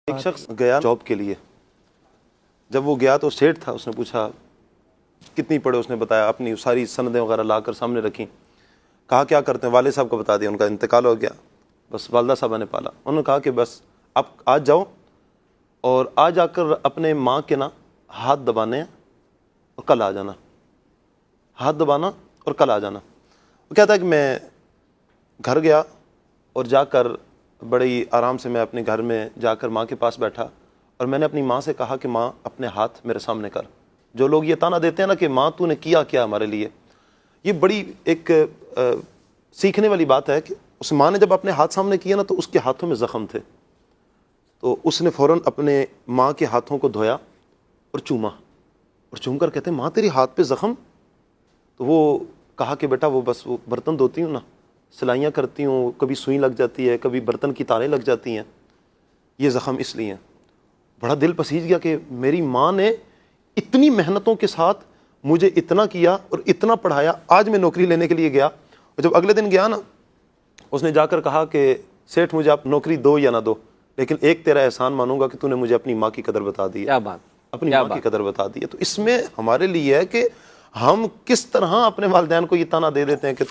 ایک شخص گیا جاب کے لیے. جب وہ گیا تو سیٹ تھا, اس نے پوچھا کتنی پڑھے, اس نے بتایا, اپنی ساری سندیں وغیرہ لا کر سامنے رکھیں. کہا کیا کرتے ہیں؟ والد صاحب کو بتا دیا, ان کا انتقال ہو گیا, بس والدہ صاحبہ نے پالا. انہوں نے کہا کہ بس اب آج جاؤ اور آج آ کر اپنے ماں کے نا ہاتھ دبانے ہیں اور کل آ جانا, ہاتھ دبانا اور کل آ جانا. وہ کہتا ہے کہ میں گھر گیا اور جا کر بڑی آرام سے میں اپنے گھر میں جا کر ماں کے پاس بیٹھا اور میں نے اپنی ماں سے کہا کہ ماں اپنے ہاتھ میرے سامنے کر. جو لوگ یہ تانا دیتے ہیں نا کہ ماں تو نے کیا کیا ہمارے لیے, یہ بڑی ایک سیکھنے والی بات ہے کہ اس ماں نے جب اپنے ہاتھ سامنے کیا نا تو اس کے ہاتھوں میں زخم تھے, تو اس نے فوراً اپنے ماں کے ہاتھوں کو دھویا اور چوما, اور چوم کر کہتے ہیں ماں تیری ہاتھ پہ زخم. تو وہ کہا کہ بیٹا وہ بس وہ برتن دھوتی ہوں نا, سلائیاں کرتی ہوں, کبھی سوئی لگ جاتی ہے, کبھی برتن کی تاریں لگ جاتی ہیں, یہ زخم اس لیے ہیں. بڑا دل پسیج گیا کہ میری ماں نے اتنی محنتوں کے ساتھ مجھے اتنا کیا اور اتنا پڑھایا, آج میں نوکری لینے کے لیے گیا, اور جب اگلے دن گیا نا اس نے جا کر کہا کہ سیٹھ مجھے آپ نوکری دو یا نہ دو, لیکن ایک تیرا احسان مانوں گا کہ تو نے مجھے اپنی ماں کی قدر بتا دی ہے. کیا بات, اپنی ماں کی قدر بتا دی ہے. تو اس میں ہمارے لیے ہے کہ ہم کس طرح اپنے والدین کو یہ تانا دے دیتے ہیں کہ